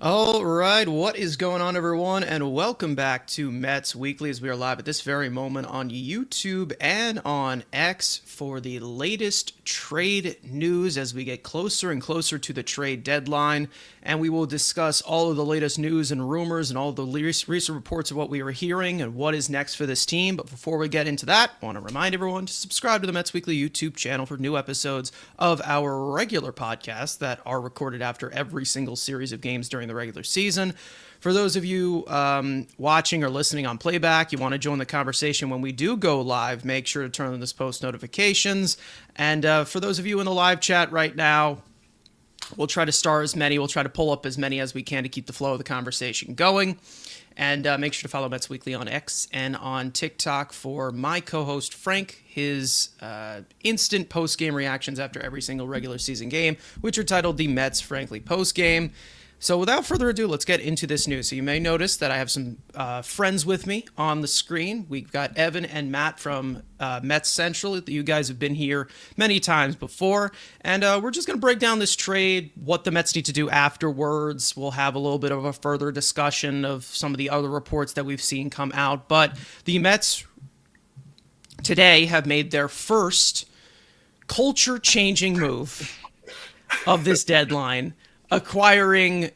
All right, what is going on, everyone? And welcome back to Mets Weekly as we are live at this very moment on YouTube and on X for the latest trade news as we get closer and closer to the trade deadline. And we will discuss all of the latest news and rumors and all the recent reports of what we are hearing and what is next for this team. But before we get into that, I want to remind everyone to subscribe to the Mets Weekly YouTube channel for new episodes of our regular podcasts that are recorded after every single series of games during the regular season. For those of you watching or listening on playback, you want to join the conversation when we do go live, make sure to turn on those post notifications. And for those of you in the live chat right now, we'll try to star as many. We'll try to pull up as many as we can to keep the flow of the conversation going. And make sure to follow Mets Weekly on X and on TikTok for my co-host Frank, his instant post-game reactions after every single regular season game, which are titled the Mets Frankly Post-Game. So without further ado, let's get into this news. So you may notice that I have some friends with me on the screen. We've got Evan and Matt from Mets Central. You guys have been here many times before. And we're just going to break down this trade, what the Mets need to do afterwards. We'll have a little bit of a further discussion of some of the other reports that we've seen come out. But the Mets today have made their first culture-changing move of this deadline, acquiring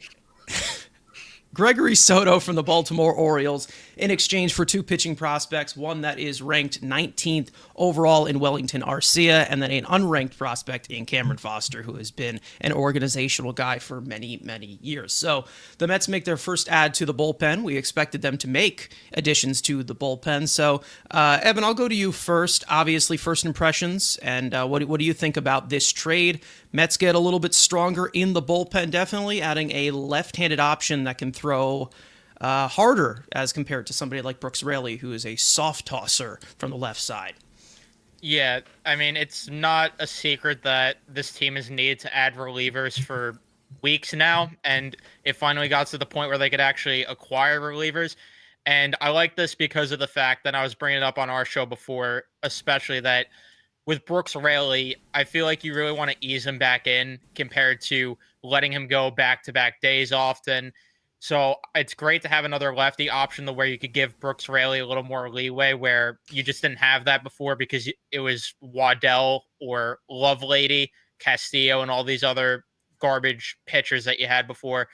Gregory Soto from the Baltimore Orioles in exchange for two pitching prospects, one that is ranked 19th overall in Wellington, Aracena, and then an unranked prospect in Cameron Foster, who has been an organizational guy for many, many years. So the Mets make their first add to the bullpen. We expected them to make additions to the bullpen. So, Evan, I'll go to you first. Obviously, first impressions, and what do you think about this trade? Mets get a little bit stronger in the bullpen, definitely, adding a left-handed option that can throw harder as compared to somebody like Brooks Raley, who is a soft tosser from the left side. Yeah, I mean, it's not a secret that this team has needed to add relievers for weeks now, and it finally got to the point where they could actually acquire relievers. And I like this because of the fact that I was bringing it up on our show before, especially that with Brooks Raley, I feel like you really want to ease him back in compared to letting him go back-to-back days often. So it's great to have another lefty option where you could give Brooks Raley a little more leeway where you just didn't have that before because it was Waddell or Lovelady, Castillo, and all these other garbage pitchers that you had before.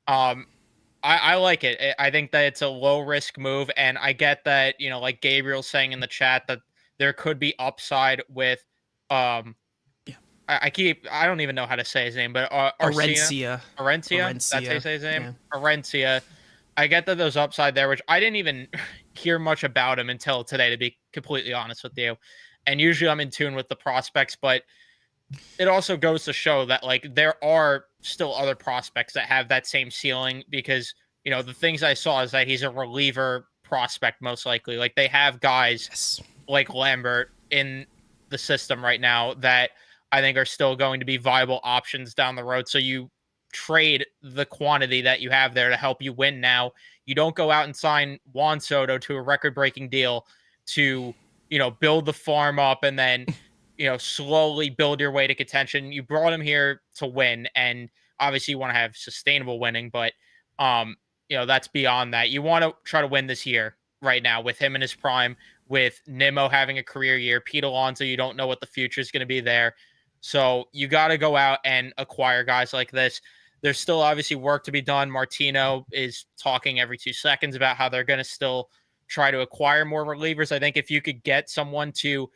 I like it. I think that it's a low risk move, and I get that, like Gabriel's saying in the chat, that there could be upside with um I don't even know how to say his name, but Arcena, Arencia, that's how you say his name, Yeah. Arencia. I get that there's upside there, which I didn't even hear much about him until today, to be completely honest with you. And usually I'm in tune with the prospects, but it also goes to show that like there are still other prospects that have that same ceiling because the things I saw is that he's a reliever prospect most likely. Like they have guys Yes. like Lambert in the system right now that I think are still going to be viable options down the road. So you trade the quantity that you have there to help you win now. You don't go out and sign Juan Soto to a record-breaking deal to, build the farm up and then, slowly build your way to contention. You brought him here to win, and obviously you want to have sustainable winning, but that's beyond that. You want to try to win this year right now with him in his prime, with Nimmo having a career year, Pete Alonso, you don't know what the future is going to be there. So you got to go out and acquire guys like this. There's still obviously work to be done. Martino is talking every 2 seconds about how they're going to still try to acquire more relievers. I think if you could get someone to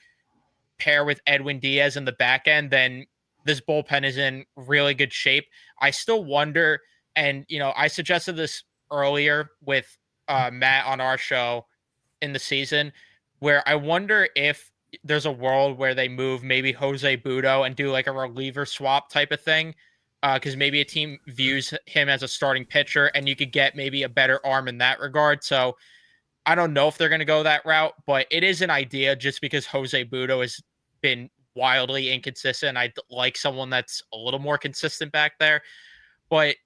pair with Edwin Diaz in the back end, then this bullpen is in really good shape. I still wonder, and I suggested this earlier with Matt on our show in the season, where I wonder if there's a world where they move maybe Jose Budo and do like a reliever swap type of thing. Because maybe a team views him as a starting pitcher and you could get maybe a better arm in that regard. So I don't know if they're going to go that route, but it is an idea just because Jose Budo has been wildly inconsistent. I'd like someone that's a little more consistent back there, but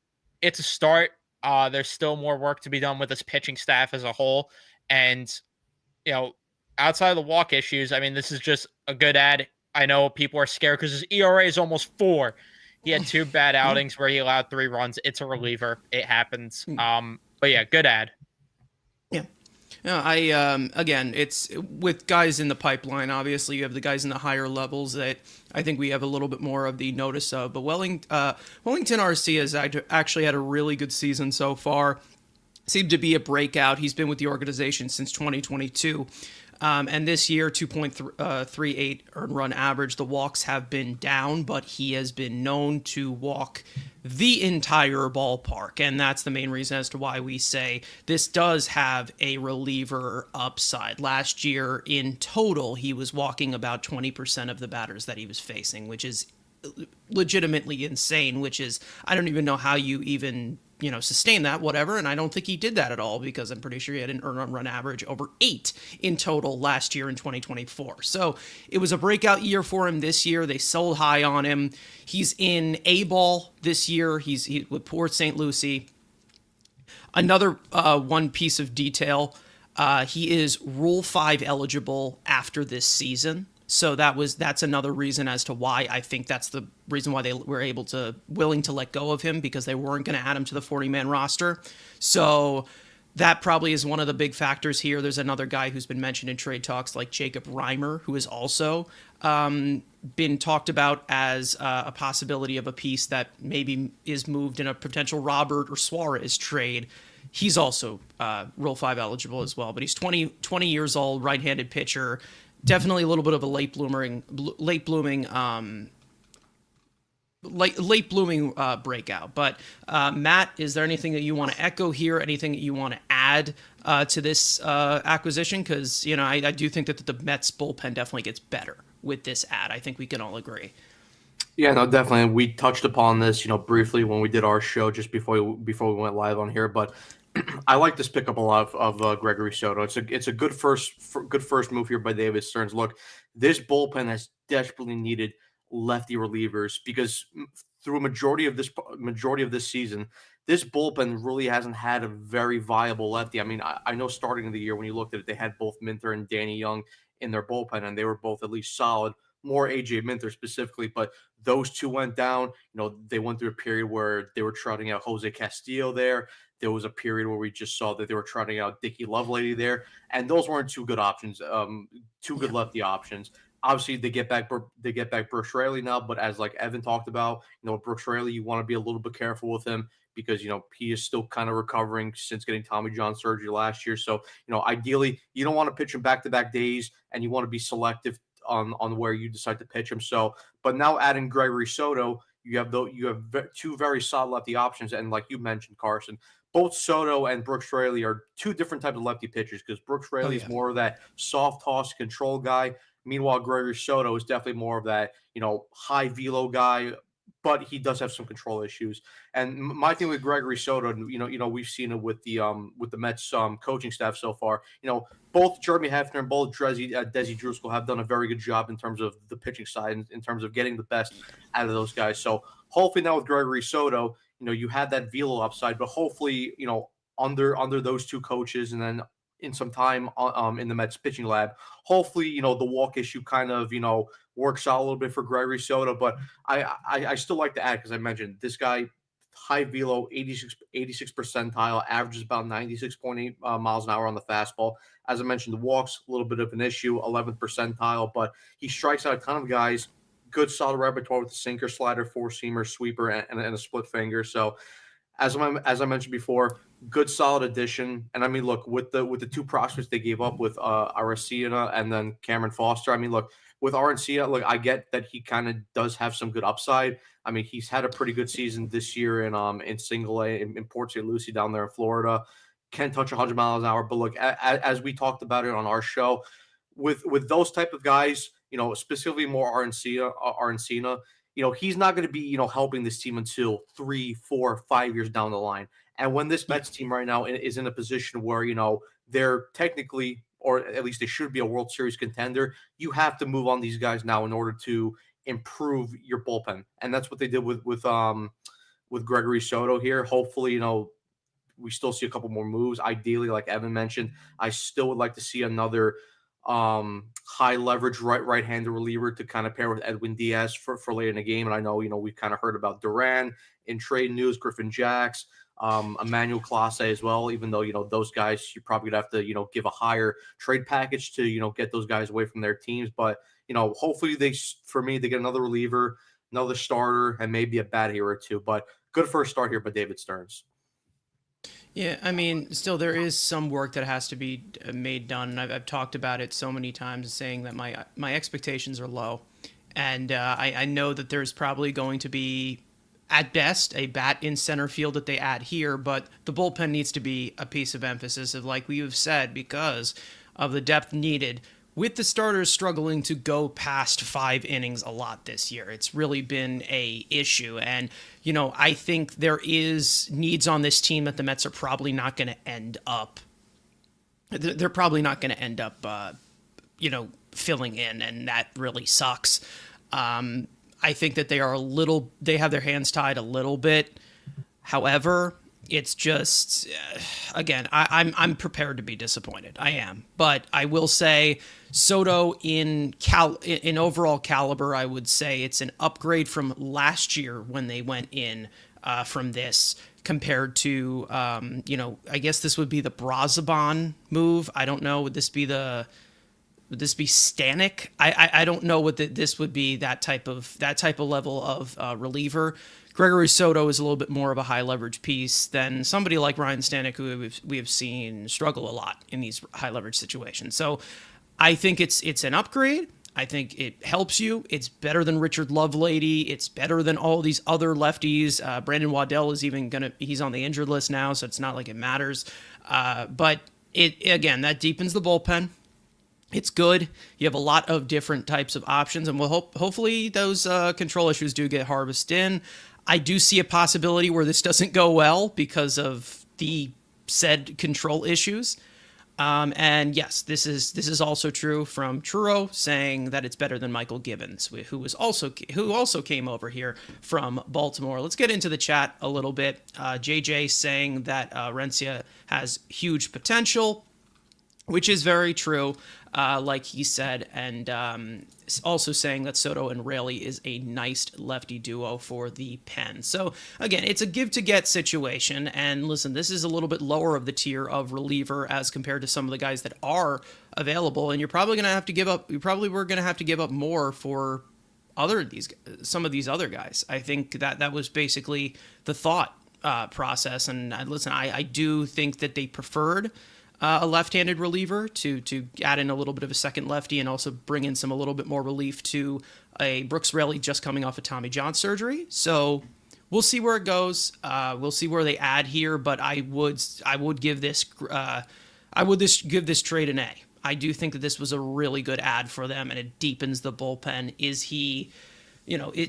it's a start. There's still more work to be done with this pitching staff as a whole. And, you know, outside of the walk issues, I mean, this is just a good ad. I know people are scared because his ERA is almost 4. He had two bad Yeah. outings where he allowed 3 runs. It's a reliever. It happens. But yeah, good ad. Yeah. Yeah, again, it's with guys in the pipeline. Obviously, you have the guys in the higher levels that I think we have a little bit more of the notice of. But Wellington RC has actually had a really good season so far. Seemed to be a breakout. He's been with the organization since 2022. And this year, 2.38 earned run average. The walks have been down, but he has been known to walk the entire ballpark. And that's the main reason as to why we say this does have a reliever upside. Last year, in total, he was walking about 20% of the batters that he was facing, which is legitimately insane, which is, I don't even know how you even sustain that, whatever. And I don't think he did that at all, because I'm pretty sure he had an earned run average over 8 in total last year in 2024. So it was a breakout year for him this year. They sold high on him. He's in A ball this year. He's with Port St. Lucie. Another one piece of detail, he is Rule 5 eligible after this season. So that's another reason as to why I think that's the reason why they were willing to let go of him, because they weren't going to add him to the 40-man roster. So that probably is one of the big factors here. There's another guy who's been mentioned in trade talks, like Jacob Reimer, who has also been talked about as a possibility of a piece that maybe is moved in a potential Robert or Suarez trade. He's also Rule 5 eligible as well, but he's 20 years old, right-handed pitcher. Definitely a little bit of a late blooming breakout. But Matt, is there anything that you want to echo here? Anything that you want to add to this acquisition? Because I do think that the Mets bullpen definitely gets better with this ad. I think we can all agree. Yeah, no, definitely. We touched upon this, briefly when we did our show just before we went live on here. But I like this pickup a lot of Gregory Soto. It's a good first move here by David Stearns. Look, this bullpen has desperately needed lefty relievers, because through a majority of this season, this bullpen really hasn't had a very viable lefty. I mean, I know starting of the year when you looked at it, they had both Minter and Danny Young in their bullpen, and they were both at least solid. More AJ Minter specifically, but those two went down. They went through a period where they were trotting out Jose Castillo there. There was a period where we just saw that they were trotting out Dickie Lovelady there, and those weren't two good options, two good lefty options. Obviously, they get back Brooks Raley now, but as like Evan talked about, Brooks Raley, you want to be a little bit careful with him, because he is still kind of recovering since getting Tommy John surgery last year. So ideally, you don't want to pitch him back-to-back days, and you want to be selective on where you decide to pitch him. So, but now adding Gregory Soto, you have two very solid lefty options, and like you mentioned, Carson, both Soto and Brooks Raley are two different types of lefty pitchers, because Brooks Raley is more of that soft toss control guy. Meanwhile, Gregory Soto is definitely more of that, high velo guy, but he does have some control issues. And my thing with Gregory Soto, we've seen it with the Mets coaching staff so far. Both Jeremy Hefner and both Desi Driscoll have done a very good job in terms of the pitching side, in terms of getting the best out of those guys. So hopefully now with Gregory Soto, you had that velo upside, but hopefully, under those two coaches, and then in some time in the Mets pitching lab, hopefully, the walk issue kind of, works out a little bit for Gregory Soto. But I still like to add, because I mentioned this guy, high velo, 86 percentile, averages about 96.8 miles an hour on the fastball. As I mentioned, the walks, a little bit of an issue, 11th percentile, but he strikes out a ton of guys. Good solid repertoire with the sinker, slider, four-seamer, sweeper, and a split finger. So as I mentioned before, good solid addition. And I mean, look, with the two prospects they gave up with Aracena and then Cameron Foster. I mean, look, with Aracena, look, I get that he kind of does have some good upside. I mean, he's had a pretty good season this year in Single A in Port St. Lucie down there in Florida. Can touch 100 miles an hour. But look, as we talked about it on our show, with those type of guys, specifically more Aracena, he's not going to be, helping this team until 3, 4, 5 years down the line. And when this Mets team right now is in a position where, they're technically, or at least they should be, a World Series contender, you have to move on these guys now in order to improve your bullpen. And that's what they did with Gregory Soto here. Hopefully, we still see a couple more moves. Ideally, like Evan mentioned, I still would like to see another high leverage right-handed reliever to kind of pair with Edwin Diaz for late in the game. And I know, we've kind of heard about Duran in trade news, Griffin Jacks, Emmanuel Clase as well, even though, those guys, you're probably gonna have to, give a higher trade package to, get those guys away from their teams. But, hopefully they get another reliever, another starter, and maybe a bat here or two. But good first start here by David Stearns. Yeah, I mean, still there is some work that has to be made done, and I've talked about it so many times, saying that my expectations are low, and I know that there's probably going to be, at best, a bat in center field that they add here, but the bullpen needs to be a piece of emphasis of, like we have said, because of the depth needed. With the starters struggling to go past 5 innings a lot this year, it's really been a issue. And, I think there is needs on this team that the Mets are probably not going to end up. They're probably not going to end up, filling in, and that really sucks. I think that they have their hands tied a little bit. However, it's just, again, I'm prepared to be disappointed. I am, but I will say Soto in overall caliber, I would say it's an upgrade from last year when they went in from this compared to, I guess this would be the Brazaban move. I don't know. Would this be Stanek? I don't know what this would be. That type of level of reliever. Gregory Soto is a little bit more of a high leverage piece than somebody like Ryan Stanek, who we have seen struggle a lot in these high leverage situations. So I think it's an upgrade. I think it helps you. It's better than Richard Lovelady. It's better than all these other lefties. Brandon Waddell is he's on the injured list now, so it's not like it matters. But again, that deepens the bullpen. It's good. You have a lot of different types of options, and hopefully those control issues do get harvested in. I do see a possibility where this doesn't go well because of the said control issues. And yes, this is also true from Truro, saying that it's better than Michael Gibbons, who also came over here from Baltimore. Let's get into the chat a little bit. JJ saying that Rencia has huge potential, which is very true, like he said, and also saying that Soto and Raley is a nice lefty duo for the pen. So again, it's a give-to-get situation, and listen, this is a little bit lower of the tier of reliever as compared to some of the guys that are available, and you're probably going to have to give up. You probably were going to have to give up more for some of these other guys. I think that was basically the thought process, and listen, I do think that they preferred a left-handed reliever to add in a little bit of a second lefty and also bring in a little bit more relief to a Brooks Raley just coming off of Tommy John surgery. So we'll see where it goes. We'll see where they add here, but I would give this give this trade an A. I do think that this was a really good add for them, and it deepens the bullpen. Is he,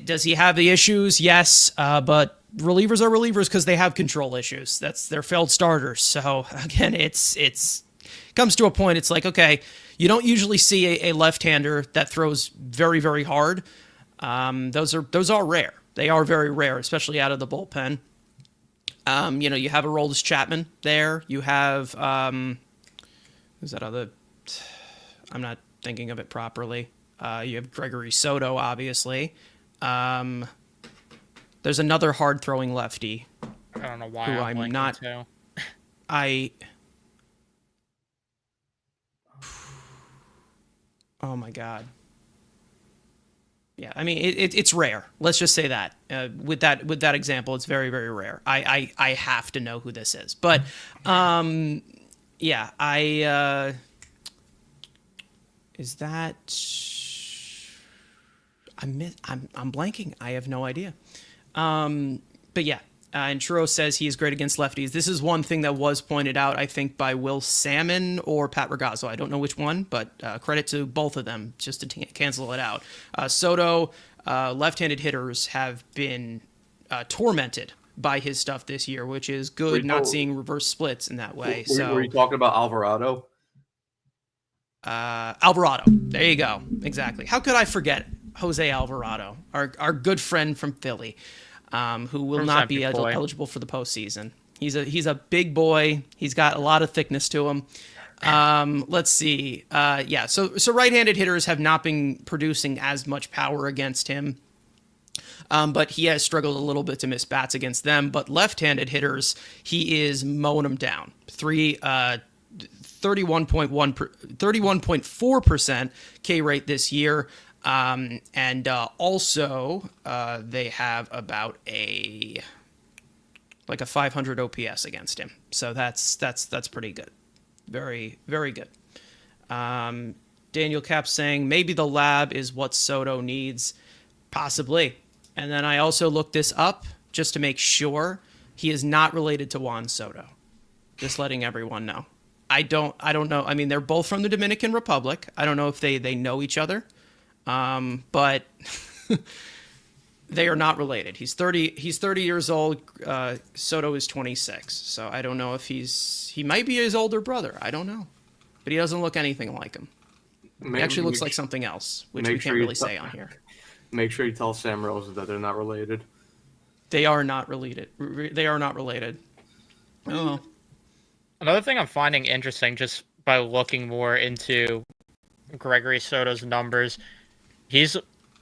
does he have the issues? Yes, but relievers are relievers because they have control issues. They're failed starters. So again, it's comes to a point. It's like, okay, you don't usually see a left-hander that throws very, very hard. Those are rare. They are very rare, especially out of the bullpen. You have Aroldis Chapman there. You have who's that other? I'm not thinking of it properly. You have Gregory Soto, obviously. There's another hard-throwing lefty. I don't know why who I'm not. to. Oh my God. Yeah, I mean it's rare. Let's just say that. With that example, it's very, very rare. I have to know who this is, but yeah, is that? I'm blanking. I have no idea. But yeah, and Truro says he is great against lefties. This is one thing that was pointed out, I think, by Will Sammon or Pat Ragazzo. I don't know which one, but credit to both of them just to cancel it out. Soto, left-handed hitters have been tormented by his stuff this year, which is good, not seeing reverse splits in that way. Were you talking about Alvarado? Alvarado. There you go. Exactly. How could I forget Jose Alvarado, our good friend from Philly, who will not be eligible for the postseason. He's a big boy. He's got a lot of thickness to him. Let's see. Yeah, so right-handed hitters have not been producing as much power against him. But he has struggled a little bit to miss bats against them. But left-handed hitters, he is mowing them down. 31.4% K rate this year. And also they have about a 500 OPS against him. So that's pretty good. Very, very good. Daniel Cap saying maybe the lab is what Soto needs. Possibly. And then I also looked this up just to make sure. He is not related to Juan Soto. Just letting everyone know. I don't know. I mean, they're both from the Dominican Republic. I don't know if they know each other. But they are not related. He's 30 years old. Soto is 26. So I don't know if he might be his older brother. I don't know. But he doesn't look anything like him. He actually looks like something else, which we can't really say on here. Make sure you tell Sam Rose that they're not related. They are not related. They are not related. Oh. Another thing I'm finding interesting just by looking more into Gregory Soto's numbers, he's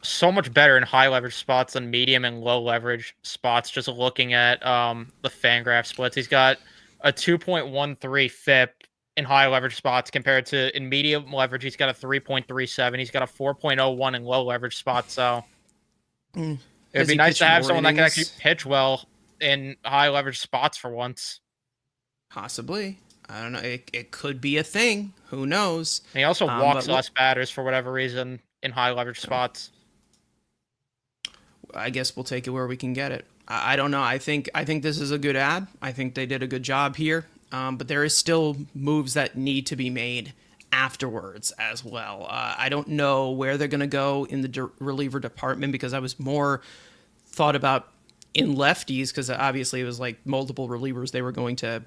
so much better in high leverage spots than medium and low leverage spots. Just looking at the Fangraph splits, he's got a 2.13 FIP in high leverage spots compared to in medium leverage, he's got a 3.37. He's got a 4.01 in low leverage spots. So it would be nice to have someone that can actually pitch well in high leverage spots for once. Possibly. I don't know. It could be a thing. Who knows? And he also walks less batters for whatever reason in high leverage spots. I guess we'll take it where we can get it. I don't know. I think this is a good ad. I think they did a good job here. But there is still moves that need to be made afterwards as well. I don't know where they're going to go in the reliever department because I was more thought about in lefties because obviously it was like multiple relievers they were going to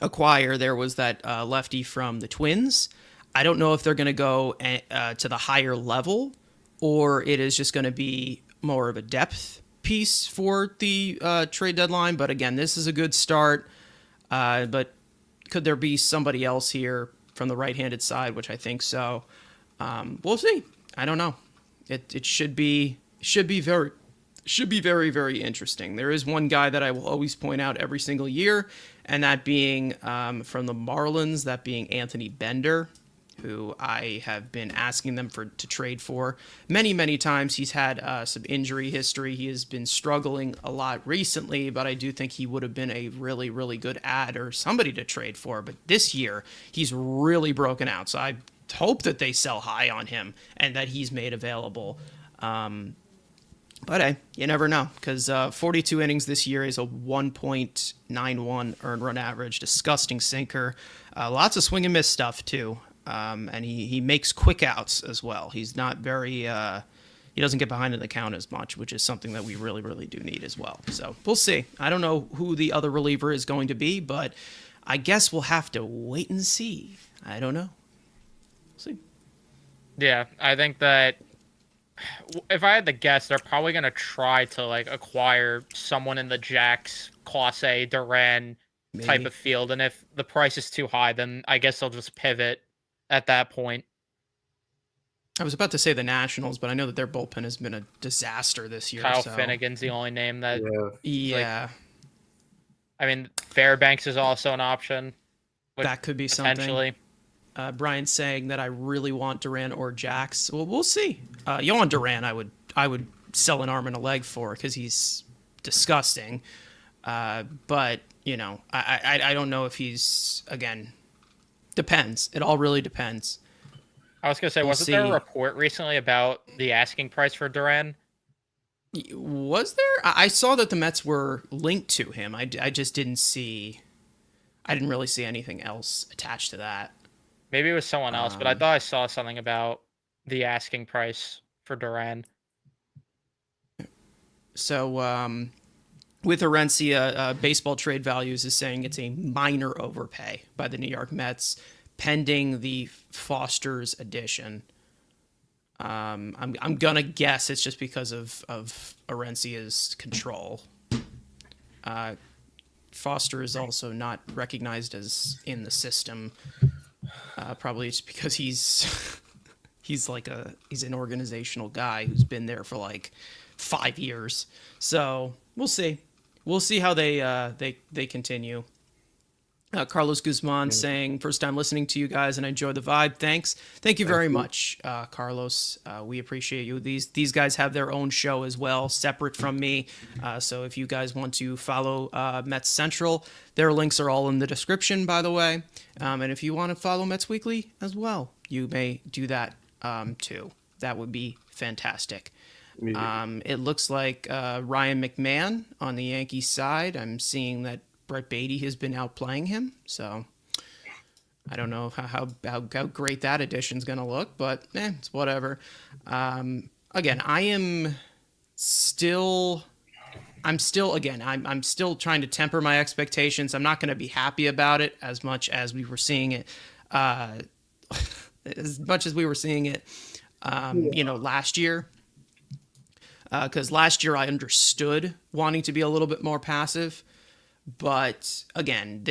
acquire. There was that lefty from the Twins. I don't know if they're going to go to the higher level or it is just going to be more of a depth piece for the trade deadline. But again, this is a good start. But could there be somebody else here from the right-handed side, which I think so. We'll see. I don't know. It should be very, very interesting. There is one guy that I will always point out every single year, and that being from the Marlins, that being Anthony Bender, who I have been asking them to trade for many, many times. He's had some injury history. He has been struggling a lot recently, but I do think he would have been a really, really good ad or somebody to trade for. But this year, he's really broken out. So I hope that they sell high on him and that he's made available. But hey, you never know, because 42 innings this year is a 1.91 earned run average. Disgusting sinker. Lots of swing and miss stuff, too. And he makes quick outs as well. He's not very, he doesn't get behind in the count as much, which is something that we really, really do need as well. So we'll see. I don't know who the other reliever is going to be, but I guess we'll have to wait and see. I don't know. We'll see. Yeah, I think that if I had to guess, they're probably going to try to acquire someone in the Jacks, Clase, Duran type of field. And if the price is too high, then I guess they'll just pivot at that point. I was about to say the Nationals, but I know that their bullpen has been a disaster this year. Kyle Finnegan's the only name that... Yeah. I mean, Fairbanks is also an option. That could be something. Brian saying that I really want Duran or Jax. Well, we'll see. Yohan Duran, I would sell an arm and a leg for because he's disgusting. But, I don't know if he's, again... Depends. It all really depends. I was going to say, wasn't there a report recently about the asking price for Duran? Was there? I saw that the Mets were linked to him. I just didn't see... I didn't really see anything else attached to that. Maybe it was someone else, but I thought I saw something about the asking price for Duran. So, with Aracena, Baseball Trade Values is saying it's a minor overpay by the New York Mets, pending the Foster's addition. I'm gonna guess it's just because of Arencia's control. Foster is also not recognized as in the system Probably just because he's an organizational guy who's been there for like 5 years. So we'll see. We'll see how they continue. Carlos Guzman saying, first time listening to you guys and I enjoy the vibe. Thanks. Thank you very much, Carlos. We appreciate you. These guys have their own show as well, separate from me. So if you guys want to follow Mets Central, their links are all in the description, by the way. And if you want to follow Mets Weekly as well, you may do that too. That would be fantastic. It looks like Ryan McMahon on the Yankees side. I'm seeing that Brett Beatty has been outplaying him, so I don't know how great that addition's going to look, but it's whatever. Again, I'm still trying to temper my expectations. I'm not going to be happy about it as much as we were seeing it, last year. Because last year I understood wanting to be a little bit more passive. But again,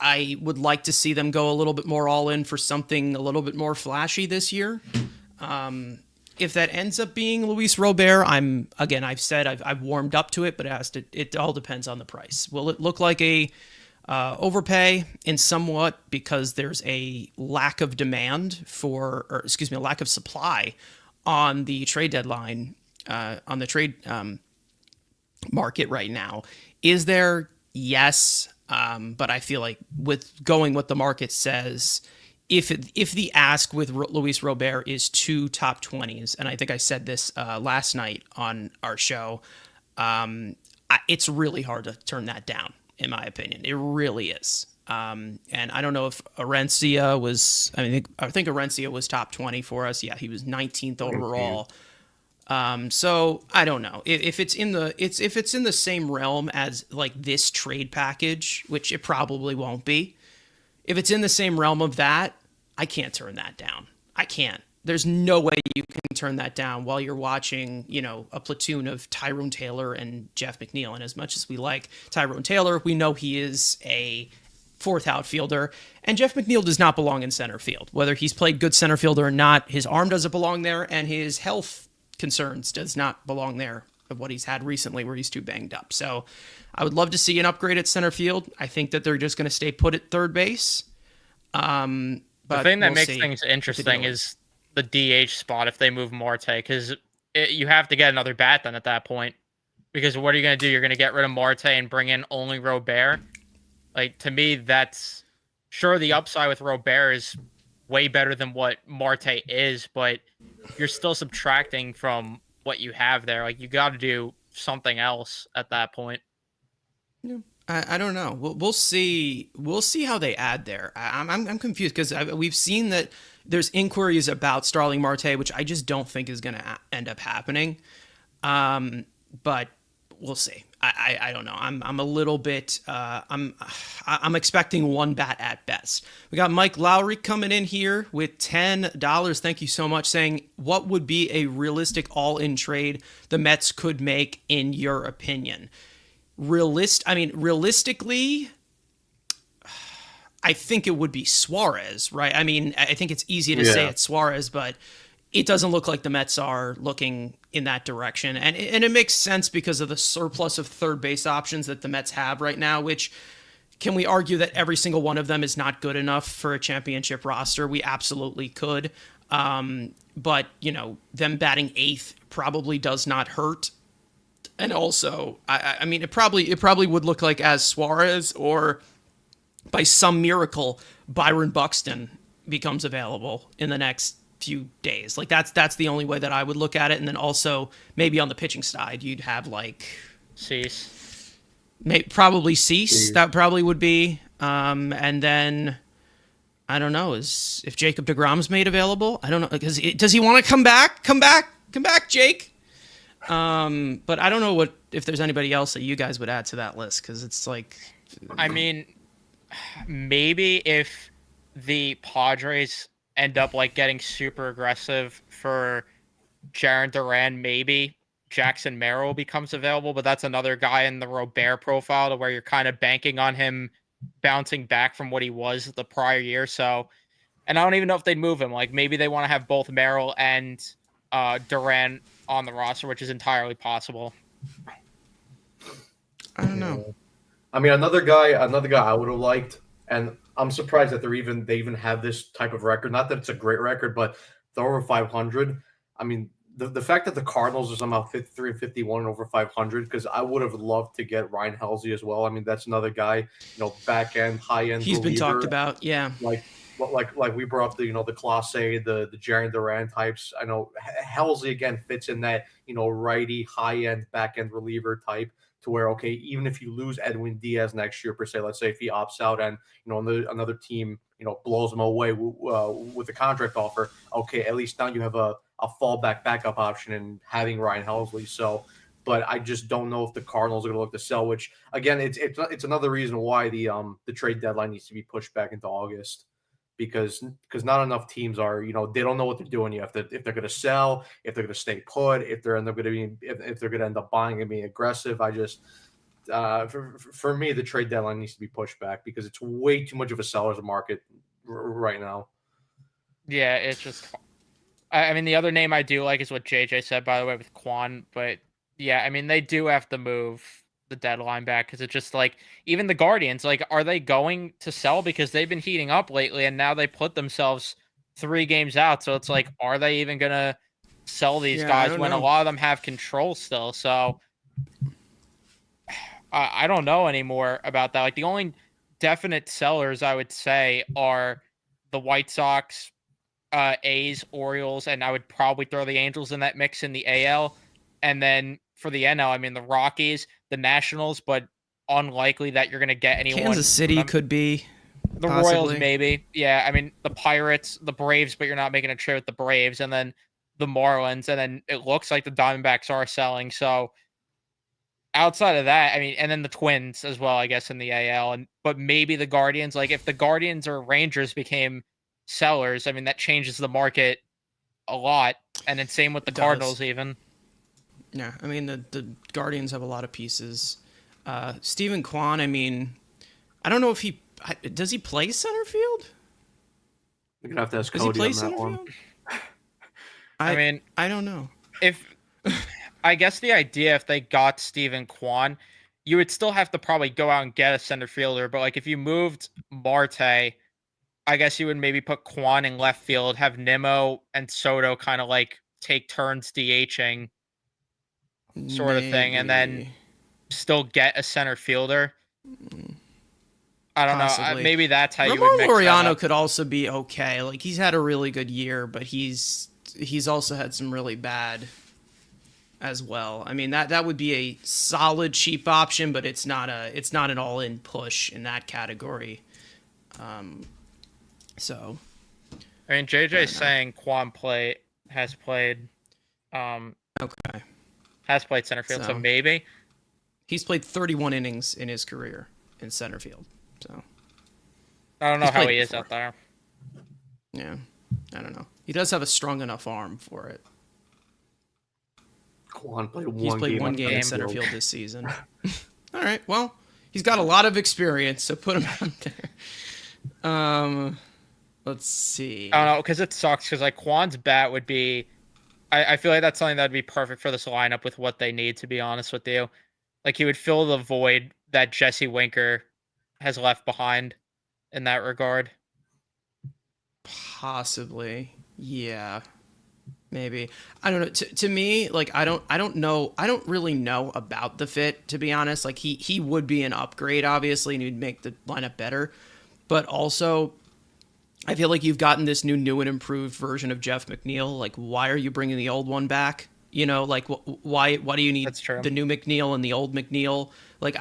I would like to see them go a little bit more all in for something a little bit more flashy this year. If that ends up being Luis Robert, I've said I've warmed up to it, but it all depends on the price. Will it look like a overpay in somewhat because there's a lack of demand a lack of supply on the trade deadline, on the trade market right now? Is there? Yes, but I feel like with going what the market says, if the ask with Luis Robert is 2 top 20s, and I think I said this last night on our show, it's really hard to turn that down, in my opinion. It really is. And I don't know if Aracena was. I think Aracena was top 20 for us. Yeah, he was 19th overall. So I don't know if it's in the same realm as like this trade package, which it probably won't be. If it's in the same realm of that, I can't turn that down. I can't. There's no way you can turn that down while you're watching, a platoon of Tyrone Taylor and Jeff McNeil. And as much as we like Tyrone Taylor, we know he is a fourth outfielder, and Jeff McNeil does not belong in center field. Whether he's played good center fielder or not, his arm doesn't belong there, and his health concerns does not belong there of what he's had recently where he's too banged up. So I would love to see an upgrade at center field. I think that they're just going to stay put at third base. But the thing that makes things interesting is the DH spot if they move Marte, because you have to get another bat then at that point. Because what are you going to do? You're going to get rid of Marte and bring in only Robert? Like, to me, that's sure the upside with Robert is way better than what Marte is, but you're still subtracting from what you have there. Like, you got to do something else at that point. Yeah, I don't know. We'll see. We'll see how they add there. I'm confused because we've seen that there's inquiries about Starling Marte, which I just don't think is going to end up happening. But we'll see. I don't know. I'm a little bit. I'm expecting one bat at best. We got Mike Lowry coming in here with $10. Thank you so much. Saying, what would be a realistic all-in trade the Mets could make in your opinion? Realistically, I think it would be Suarez, right? I mean, I think it's easy to say it's Suarez, but it doesn't look like the Mets are looking in that direction. And it makes sense because of the surplus of third base options that the Mets have right now, which can we argue that every single one of them is not good enough for a championship roster? We absolutely could. But, them batting eighth probably does not hurt. And also, I mean, it probably would look like as Suarez or by some miracle, Byron Buxton becomes available in the next few days. Like that's the only way that I would look at it. And then also maybe on the pitching side, you'd have like Cease. Probably Cease. That probably would be. And then I don't know if Jacob deGrom's made available. I don't know because does he want to come back? Come back, Jake. But I don't know if there's anybody else that you guys would add to that list because it's like. I mean, maybe if the Padres end up like getting super aggressive for Jarren Duran, maybe Jackson Merrill becomes available, but that's another guy in the Robert profile to where you're kind of banking on him bouncing back from what he was the prior year. So And I don't even know if they'd move him. Like maybe they want to have both Merrill and Duran on the roster, which is entirely possible. I don't know. I mean, another guy I would have liked, and I'm surprised that they even have this type of record. Not that it's a great record, but they're over 500. I mean, the fact that the Cardinals are somehow 53 and 51 and over 500, because I would have loved to get Ryan Helsley as well. I mean, that's another guy, back end, high end. He's been talked about, yeah. Like we brought up the Class A, the Jarren Duran types. I know Helsley again fits in that righty high end back end reliever type, to where okay, even if you lose Edwin Diaz next year per se, let's say if he opts out and another team blows him away with a contract offer, okay, at least now you have a fallback backup option in having Ryan Helsley. So, but I just don't know if the Cardinals are going to look to sell. Which again, it's another reason why the trade deadline needs to be pushed back into August. Because not enough teams are, they don't know what they're doing yet. If they're going to sell, if they're going to stay put, if they're going to end up buying and being aggressive. I just, for me, the trade deadline needs to be pushed back because it's way too much of a seller's market right now. Yeah, it's just. I mean, the other name I do like is what JJ said, by the way, with Quan. But yeah, I mean, they do have to move the deadline back because it's just like even the Guardians, like, are they going to sell because they've been heating up lately and now they put themselves 3 games out? So it's like, are they even gonna sell these guys when a lot of them have control still? So I don't know anymore about that. Like the only definite sellers I would say are the White Sox, A's, Orioles, and I would probably throw the Angels in that mix in the AL. And then for the NL, I mean, the Rockies, the Nationals, but unlikely that you're going to get anyone. Kansas City could be. The possibly. Royals, maybe. Yeah, I mean, the Pirates, the Braves, but you're not making a trade with the Braves. And then the Marlins, and then it looks like the Diamondbacks are selling. So outside of that, I mean, and then the Twins as well, I guess, in the AL. But maybe the Guardians. Like, if the Guardians or Rangers became sellers, I mean, that changes the market a lot. And then same with the Cardinals even. Yeah, I mean, the Guardians have a lot of pieces. Stephen Kwan, I mean, I don't know if does he play center field? You're gonna have to ask Cody on that one. I mean, I don't know. If I guess the idea, if they got Stephen Kwan, you would still have to probably go out and get a center fielder. But like if you moved Marte, I guess you would maybe put Kwan in left field, have Nimmo and Soto kind of like take turns DHing. Sort of thing, and then still get a center fielder. I don't know. Maybe that's how you would mix Laureano could also be okay. Like he's had a really good year, but he's also had some really bad as well. I mean that would be a solid cheap option, but it's not an all-in push in that category. So I mean JJ's saying Quan has played okay. Has played center field, so maybe. He's played 31 innings in his career in center field. So I don't know how he is out there. Yeah, I don't know. He does have a strong enough arm for it. He's played one game in center field this season. All right, well, he's got a lot of experience, so put him out there. Let's see. I don't know, because it sucks, because like Quan's bat would be... I feel like that's something that would be perfect for this lineup with what they need, to be honest with you. Like, he would fill the void that Jesse Winker has left behind in that regard. Possibly. Yeah. Maybe. I don't know. To me, like, I don't know. I don't really know about the fit, to be honest. Like, he would be an upgrade, obviously, and he'd make the lineup better. But also, I feel like you've gotten this new and improved version of Jeff McNeil. Like, why are you bringing the old one back? Like, why do you need the new McNeil and the old McNeil? Like,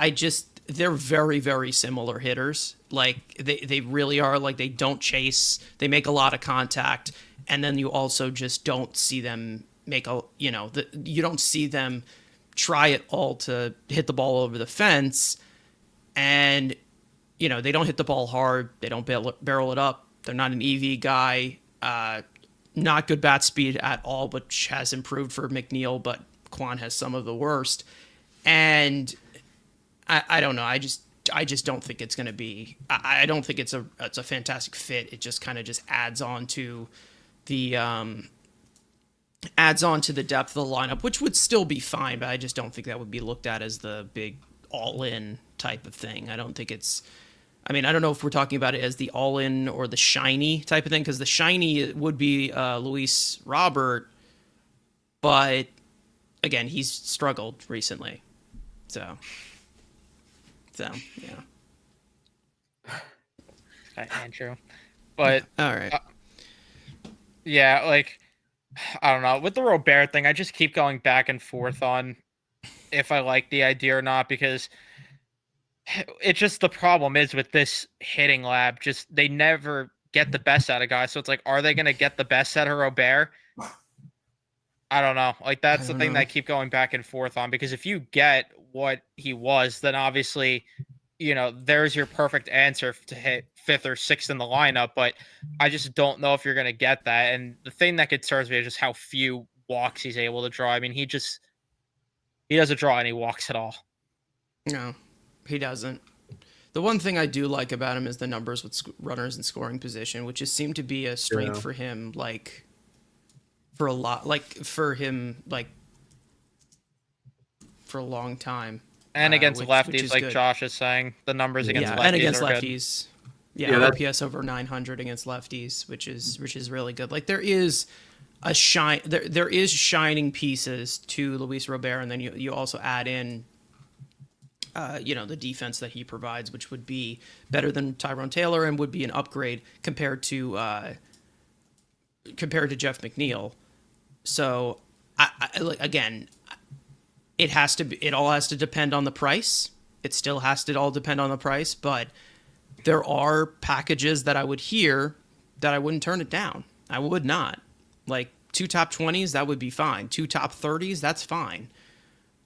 they're very, very similar hitters. Like, they really are. Like, they don't chase. They make a lot of contact. And then you also just don't see them you don't see them try it all to hit the ball over the fence. And, they don't hit the ball hard. They don't barrel it up. They're not an EV guy, not good bat speed at all, which has improved for McNeil, but Quan has some of the worst. And I don't know. I just I just don't think it's going to be. I don't think it's a fantastic fit. It just kind of just adds on to the depth of the lineup, which would still be fine, but I just don't think that would be looked at as the big all-in type of thing. I don't think it's. I mean, I don't know if we're talking about it as the all-in or the shiny type of thing, because the shiny would be Luis Robert, but again, he's struggled recently, so yeah. Andrew, but all right, yeah, like I don't know with the Robert thing, I just keep going back and forth on if I like the idea or not, because it's just the problem is with this hitting lab, just they never get the best out of guys. So it's like, are they going to get the best out of Robert? I don't know. Like that's the thing that I keep going back and forth on, because if you get what he was, then obviously, there's your perfect answer to hit 5th or 6th in the lineup. But I just don't know if you're going to get that. And the thing that concerns me is just how few walks he's able to draw. I mean, he doesn't draw any walks at all. No, he doesn't. The one thing I do like about him is the numbers with runners in scoring position, which has seemed to be a strength for him, for a long time. And against lefties, like good. Josh is saying, the numbers against lefties and against are lefties. Good. Yeah, OPS over 900 against lefties, which is really good. Like there is a shine. There is shining pieces to Luis Robert, and then you also add in, the defense that he provides, which would be better than Tyrone Taylor and would be an upgrade compared to Jeff McNeil. So, again, it all has to depend on the price. It still has to all depend on the price, but there are packages that I would hear that I wouldn't turn it down. I would not. Like 2 top 20s, that would be fine. 2 top 30s, that's fine.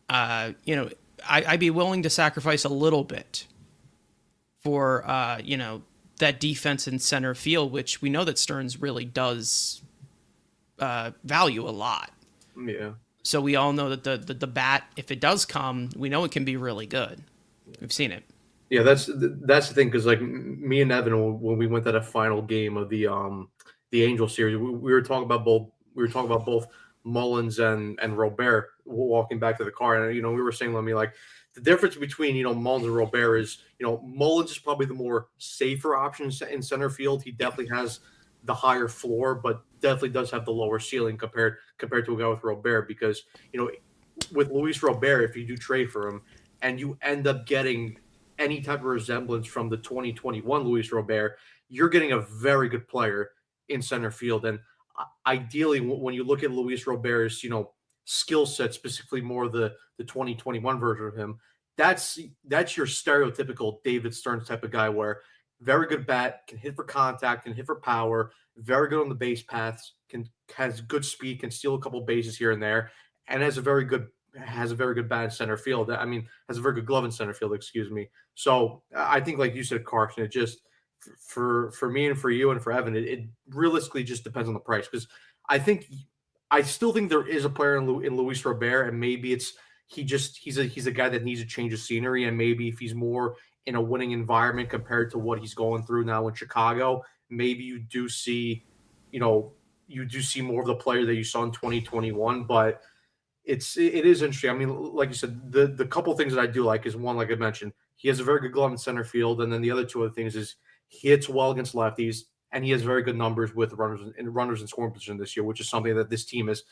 I'd be willing to sacrifice a little bit for, that defense in center field, which we know that Stearns really does value a lot. Yeah. So we all know that the bat, if it does come, we know it can be really good. We've seen it. Yeah, that's the thing, because like me and Evan, when we went to the final game of the Angel series, we were talking about both Mullins and Robert walking back to the car, and we were saying, like the difference between Mullins and Robert is Mullins is probably the more safer option in center field. He definitely has the higher floor, but definitely does have the lower ceiling compared to a guy with Robert, because with Luis Robert, if you do trade for him and you end up getting any type of resemblance from the 2021 Luis Robert, you're getting a very good player in center field. And ideally, when you look at Luis Robert's skill set, specifically more the 2021 version of him, that's your stereotypical David Stearns type of guy, where very good bat, can hit for contact, can hit for power, very good on the base paths, has good speed, can steal a couple bases here and there, and has a very good bat in center field. I mean, has a very good glove in center field, excuse me. So I think, like you said, Carson, it just for me and for you and for Evan, it realistically just depends on the price, because I still think there is a player in Luis Robert, and maybe he's a guy that needs a change of scenery, and maybe if he's more in a winning environment compared to what he's going through now in Chicago, maybe you do see more of the player that you saw in 2021. But it is interesting. I mean, like you said, the couple things that I do like is, one, like I mentioned, he has a very good glove in center field, and then the other two other things is he hits well against lefties, and he has very good numbers with runners in scoring position this year, which is something that this team has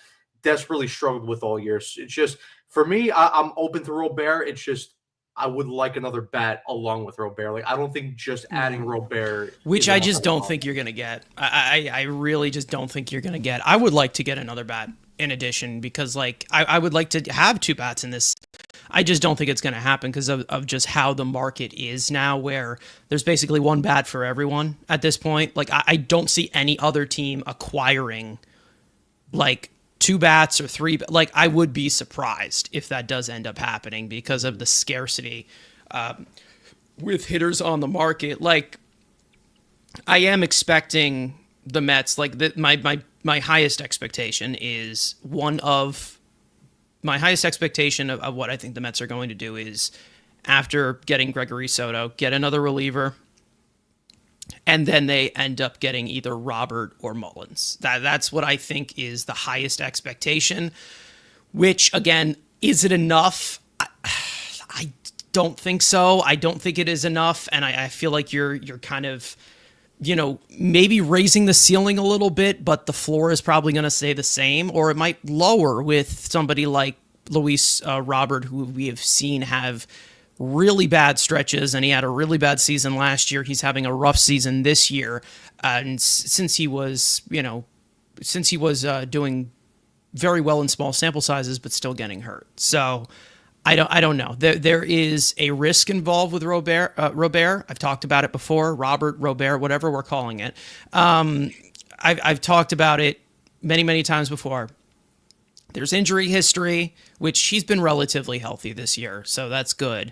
desperately struggled with all year. It's just, for me, I'm open to Robert. It's just, I would like another bat along with Robert. Like, I don't think just adding Robert, which I just don't think you're gonna get. I really just don't think you're gonna get. I would like to get another bat in addition, because like I would like to have 2 bats in this. I just don't think it's going to happen because of just how the market is now, where there's basically 1 bat for everyone at this point. Like, I don't see any other team acquiring like 2 bats or 3. Like, I would be surprised if that does end up happening because of the scarcity with hitters on the market. Like, I am expecting the Mets, like my highest expectation is my highest expectation of what I think the Mets are going to do is after getting Gregory Soto, get another reliever, and then they end up getting either Robert or Mullins. That's what I think is the highest expectation, which, again, is it enough? I don't think so. I don't think it is enough, and I feel like you're kind of, maybe raising the ceiling a little bit, but the floor is probably going to stay the same, or it might lower with somebody like Luis Robert, who we have seen have really bad stretches, and he had a really bad season last year. He's having a rough season this year, and since he was doing very well in small sample sizes, but still getting hurt. So I don't know. There is a risk involved with Robert. I've talked about it before. Robert, Robert, whatever we're calling it. I've talked about it many times before. There's injury history, which he's been relatively healthy this year, so that's good.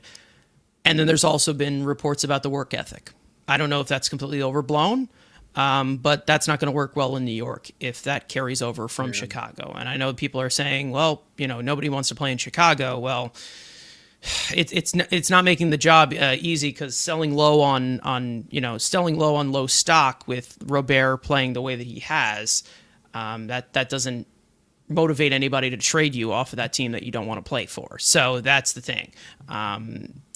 And then there's also been reports about the work ethic. I don't know if that's completely overblown, but that's not going to work well in New York if that carries over from Chicago. And I know people are saying, well, nobody wants to play in Chicago. Well, it's not making the job easy, because selling low on low stock with Robert playing the way that he has, that doesn't motivate anybody to trade you off of that team that you don't want to play for. So that's the thing.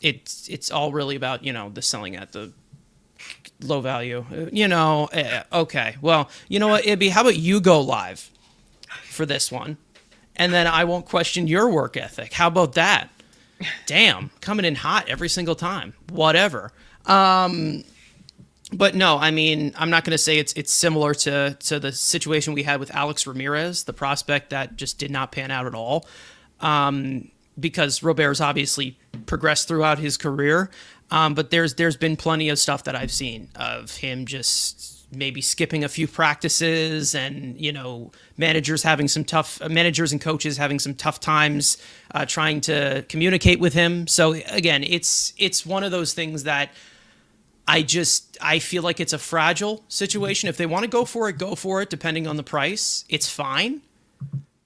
It's all really about, the selling at the low value, okay. Well, you know what, Ibby, how about you go live for this one? And then I won't question your work ethic. How about that? Damn, coming in hot every single time. Whatever. But no, I mean, I'm not going to say it's similar to the situation we had with Alex Ramirez, the prospect that just did not pan out at all, because Robert's obviously progressed throughout his career. But there's been plenty of stuff that I've seen of him just maybe skipping a few practices, and managers and coaches having some tough times trying to communicate with him. So again, it's one of those things that I feel like it's a fragile situation. If they want to go for it, depending on the price, it's fine.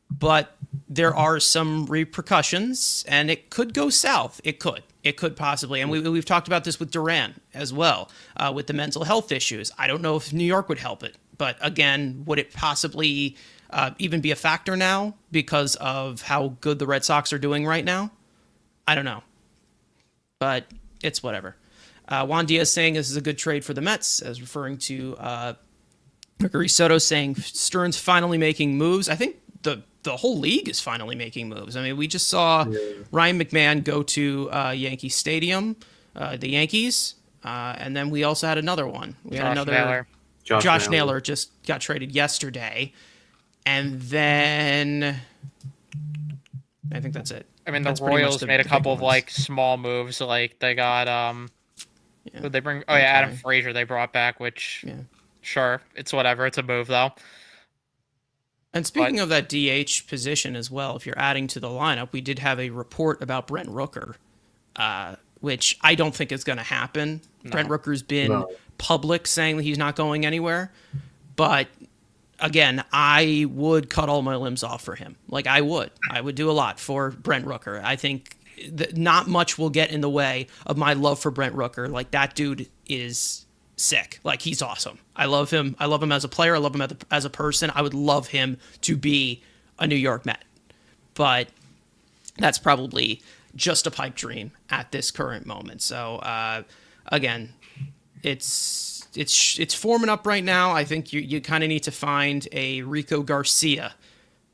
But there are some repercussions, and it could go south. It could possibly. And we've talked about this with Duran as well, with the mental health issues. I don't know if New York would help it. But again, would it possibly even be a factor now because of how good the Red Sox are doing right now? I don't know. But it's whatever. Juan Diaz saying this is a good trade for the Mets, as referring to Gregory Soto saying Stearns finally making moves. I think the whole league is finally making moves. I mean, we just saw Ryan McMahon go to Yankee Stadium, the Yankees, and then we also had another one. We had another Naylor. Josh Naylor just got traded yesterday, and then I think that's it. I mean, That's the pretty much Royals the made a big couple of ones. small moves. Like they got who'd they bring? Oh yeah, Adam Frazier they brought back. Which sure, it's whatever. It's a move though. And speaking of that DH position as well, if you're adding to the lineup, we did have a report about Brent Rooker, which I don't think is going to happen. No. Brent Rooker's been public saying that he's not going anywhere. But again, I would cut all my limbs off for him. Like I would do a lot for Brent Rooker. I think not much will get in the way of my love for Brent Rooker. Like that dude is sick. Like he's awesome. I love him. I love him as a player. I love him as a person. I would love him to be a New York Met. But that's probably just a pipe dream at this current moment. So again, it's forming up right now. I think you kind of need to find a Rico Garcia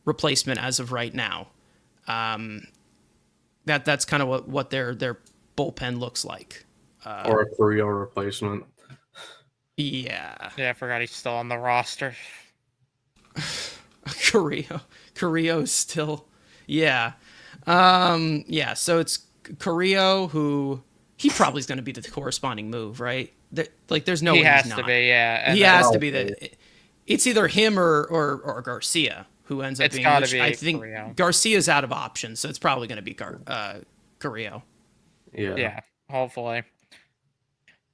replacement as of right now. That's kind of what their bullpen looks like. Or a Carrillo replacement. Yeah. Yeah, I forgot he's still on the roster. Carrillo's still. Yeah. Yeah, so it's Carrillo who he probably is going to be the corresponding move, right? There's no way he's not. He has to be, yeah. He has to be it's either him or Garcia who ends up being. Gotta be I think Carrillo. Garcia's out of options, so it's probably going to be Carrillo. Yeah. Yeah, hopefully.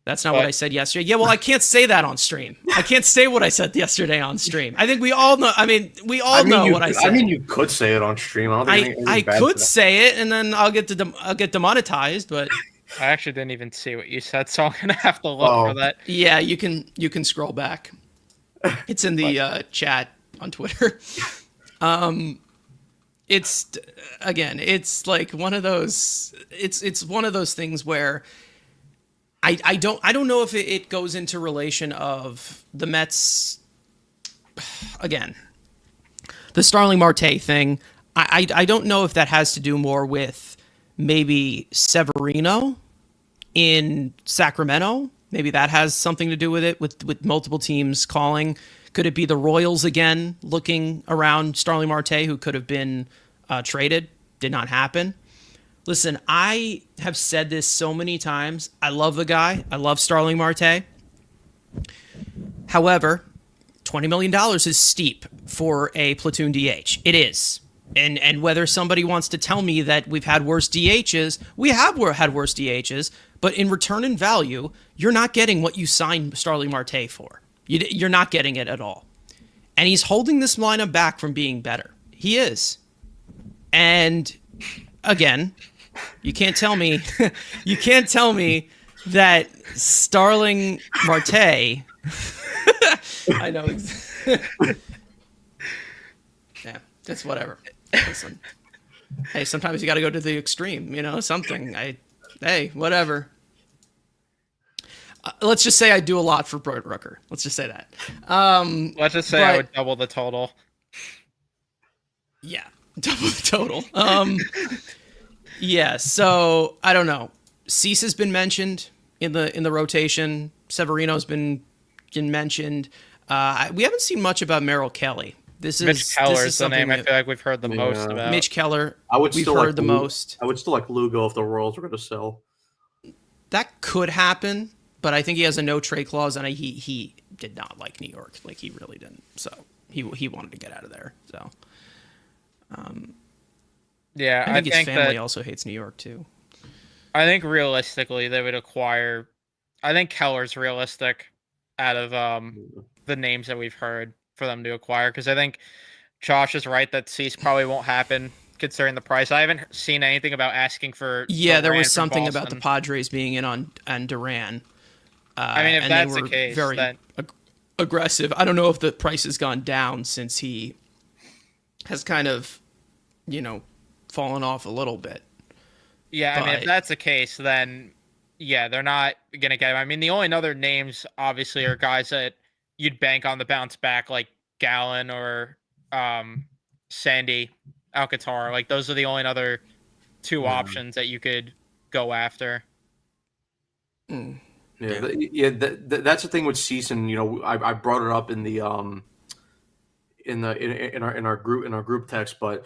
That's not what I said yesterday. Yeah, well, I can't say that on stream. I can't say what I said yesterday on stream. I think we all know. I mean, know what I said. I mean, you could say it on stream. I could say it, and then I'll get demonetized. But I actually didn't even see what you said, so I'm gonna have to look for Oh, that. Yeah, you can scroll back. It's in the chat on Twitter. It's again, it's like one of those. It's one of those things where I don't know if it goes into relation of the Mets again. The Starling Marte thing. I don't know if that has to do more with maybe Severino in Sacramento. Maybe that has something to do with it, with multiple teams calling. Could it be the Royals again looking around Starling Marte, who could have been traded? Did not happen. Listen, I have said this so many times. I love the guy. I love Starling Marte. However, $20 million is steep for a platoon DH. It is. And whether somebody wants to tell me that we've had worse DHs, we have had worse DHs, but in return in value, you're not getting what you signed Starling Marte for. You're not getting it at all. And he's holding this lineup back from being better. He is. And again, you can't tell me that Starling Marte I know. Yeah, that's whatever. Listen. Hey, sometimes you got to go to the extreme, something. Hey, whatever. Let's just say I do a lot for Brody Rucker. Let's just say that. Let's just say I would double the total. Yeah, double the total. Yeah, so I don't know. Cease has been mentioned in the rotation. Severino's been mentioned. We haven't seen much about Merrill Kelly. Mitch Keller is the name I feel like we've heard the most about. Mitch Keller. We've heard the most. I would still like Lugo if the Royals were going to sell. That could happen, but I think he has a no trade clause, and he did not like New York. Like, he really didn't. So he wanted to get out of there. So, yeah, I think his family also hates New York too. I think realistically they would acquire. I think Keller's realistic out of the names that we've heard for them to acquire, because I think Josh is right that Cease probably won't happen considering the price. I haven't seen anything about asking for. Yeah, there was something about the Padres being in on Duran. I mean, if that's the case, very then aggressive. I don't know if the price has gone down since he has kind of, fallen off a little bit. Yeah, I mean, if that's the case, then yeah, they're not gonna get him. I mean, the only other names obviously are guys that you'd bank on the bounce back, like Gallen or Sandy Alcantara. Like, those are the only other two options that you could go after. Yeah, that's the thing with Cease, and I brought it up in the in our group text, but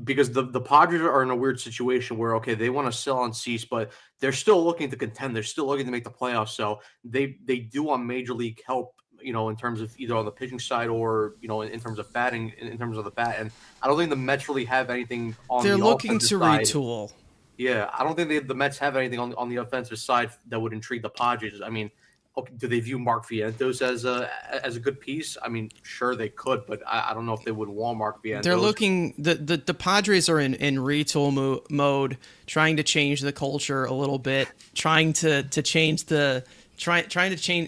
because the Padres are in a weird situation where, okay, they want to sell on Cease, but they're still looking to contend. They're still looking to make the playoffs. So they do want major league help, in terms of either on the pitching side or, in terms of batting, in terms of the bat. And I don't think the Mets really have anything on They're the looking to side. retool. Yeah, I don't think the Mets have anything on the offensive side that would intrigue the Padres. I mean, okay, do they view Mark Vientos as a good piece? I mean, sure they could, but I don't know if they would want Mark Vientos. They're looking. The Padres are in retool mode, trying to change the culture a little bit, trying to change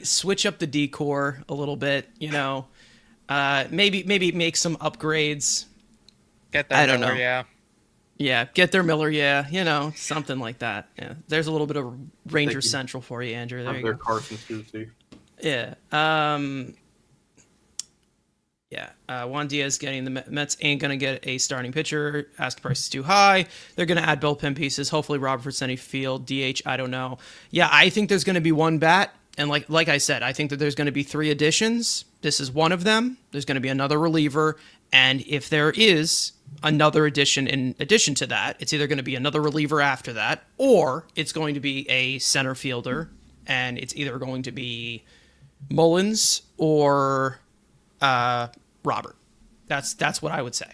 switch up the decor a little bit. Maybe make some upgrades. Get that. I don't know. Yeah. Yeah, get their Miller, something like that. Yeah, there's a little bit of Ranger Central for you, Andrew. There you go. Carson Susie. Yeah. Juan Diaz getting the Mets ain't going to get a starting pitcher. Asking price is too high. They're going to add bullpen pieces. Hopefully Robert Center Field, DH, I don't know. Yeah, I think there's going to be one bat. And like I said, I think that there's going to be 3 additions. This is one of them. There's going to be another reliever. And if there is another addition in addition to that, it's either going to be another reliever after that, or it's going to be a center fielder, and it's either going to be Mullins or Robert. That's what I would say.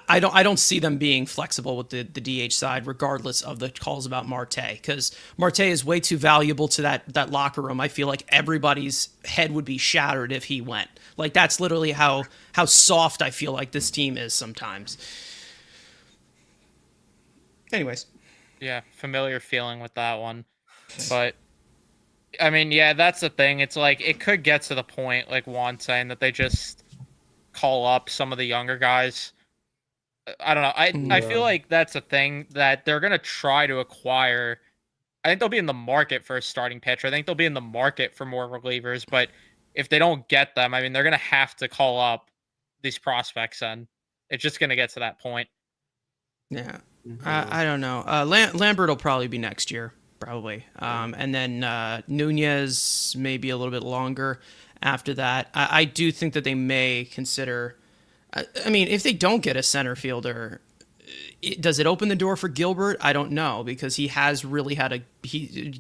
I don't see them being flexible with the DH side, regardless of the calls about Marte, because Marte is way too valuable to that locker room. I feel like everybody's head would be shattered if he went. Like, that's literally how soft I feel like this team is sometimes. Anyways. Yeah, familiar feeling with that one. But I mean, yeah, that's the thing. It's like it could get to the point, like Juan saying, that they just call up some of the younger guys. I don't know. I Yeah. feel like that's a thing that they're gonna try to acquire. I think they'll be in the market for a starting pitcher. I think they'll be in the market for more relievers. But if they don't get them, I mean, they're gonna have to call up these prospects, and it's just gonna get to that point. Yeah, Mhm. I don't know. Lambert will probably be next year, probably, and then Nunez maybe a little bit longer after that. I do think that they may consider. I mean, if they don't get a center fielder, does it open the door for Gilbert? I don't know because he has really had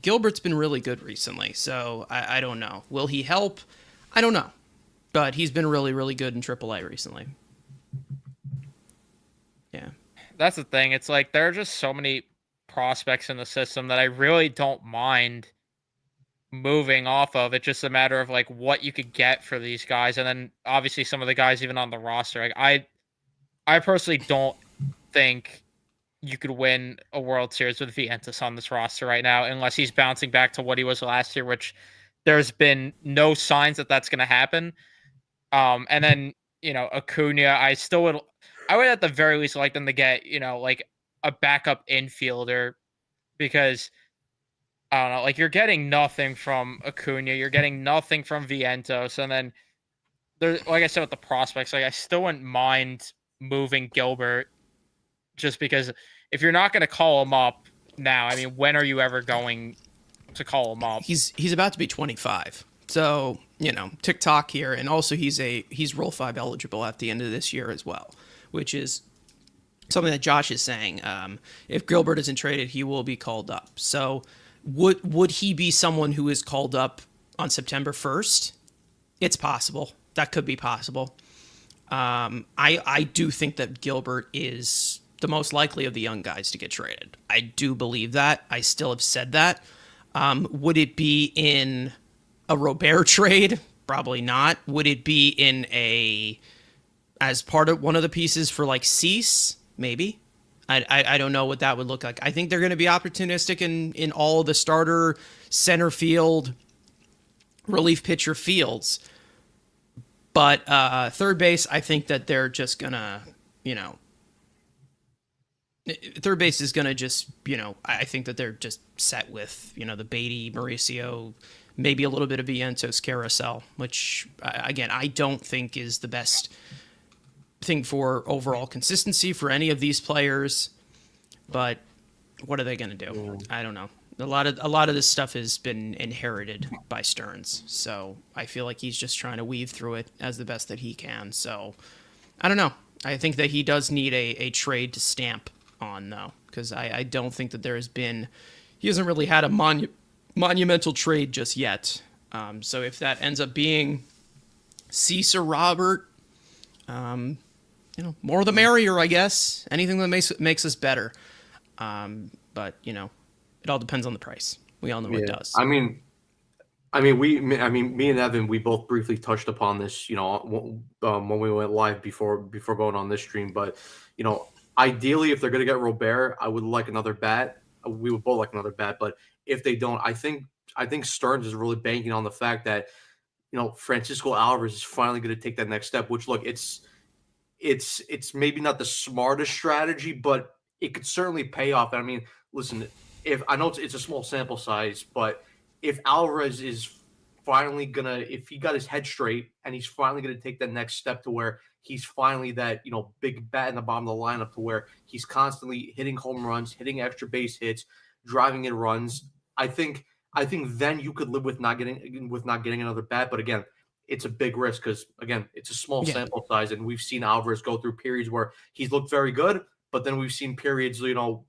Gilbert's been really good recently, so I don't know. Will he help? I don't know, but he's been really really good in AAA recently. Yeah. That's the thing. It's like there are just so many prospects in the system that I really don't mind moving off of. It's just a matter of like what you could get for these guys, and then obviously some of the guys even on the roster. Like I personally don't think you could win a World Series with Vientos on this roster right now, unless he's bouncing back to what he was last year, which there's been no signs that that's going to happen. And then Acuna, I would at the very least like them to get like a backup infielder because I don't know, like you're getting nothing from Acuna, you're getting nothing from Vientos, and then there, like I said with the prospects, like I still wouldn't mind moving Gilbert just because if you're not going to call him up now, I mean, when are you ever going to call him up? He's about to be 25. So, TikTok here, and also he's Rule 5 eligible at the end of this year as well, which is something that Josh is saying. If Gilbert isn't traded, he will be called up. So, would he be someone who is called up on September 1st? It's possible. That could be possible. I do think that Gilbert is the most likely of the young guys to get traded. I do believe that. I still have said that. Would it be in a Robert trade? Probably not. Would it be as part of one of the pieces for like Cease? Maybe. I don't know what that would look like. I think they're going to be opportunistic in all of the starter center field relief pitcher fields. But third base, I think that they're just gonna, third base is gonna just, I think that they're just set with, the Beatty, Mauricio, maybe a little bit of Vientos carousel, which again I don't think is the best thing for overall consistency for any of these players. But what are they gonna do? I don't know. A lot of this stuff has been inherited by Stearns, so I feel like he's just trying to weave through it as the best that he can. So I don't know. I think that he does need a trade to stamp on though, because I don't think that he hasn't really had a monumental trade just yet. So if that ends up being Cease or Robert, more the merrier, I guess. Anything that makes us better. But it all depends on the price. We all know it does. I mean, me and Evan, we both briefly touched upon this, when we went live before going on this stream. But ideally, if they're going to get Robert, I would like another bat. We would both like another bat. But if they don't, I think Stearns is really banking on the fact that Francisco Alvarez is finally going to take that next step. Which, look, it's maybe not the smartest strategy, but it could certainly pay off. I mean, listen, if I know it's a small sample size, but if Alvarez is finally if he got his head straight and he's finally gonna take that next step to where he's finally that big bat in the bottom of the lineup to where he's constantly hitting home runs, hitting extra base hits, driving in runs. I think then you could live with not getting another bat. But again, it's a big risk because again, it's a small sample size, and we've seen Alvarez go through periods where he's looked very good. But then we've seen periods,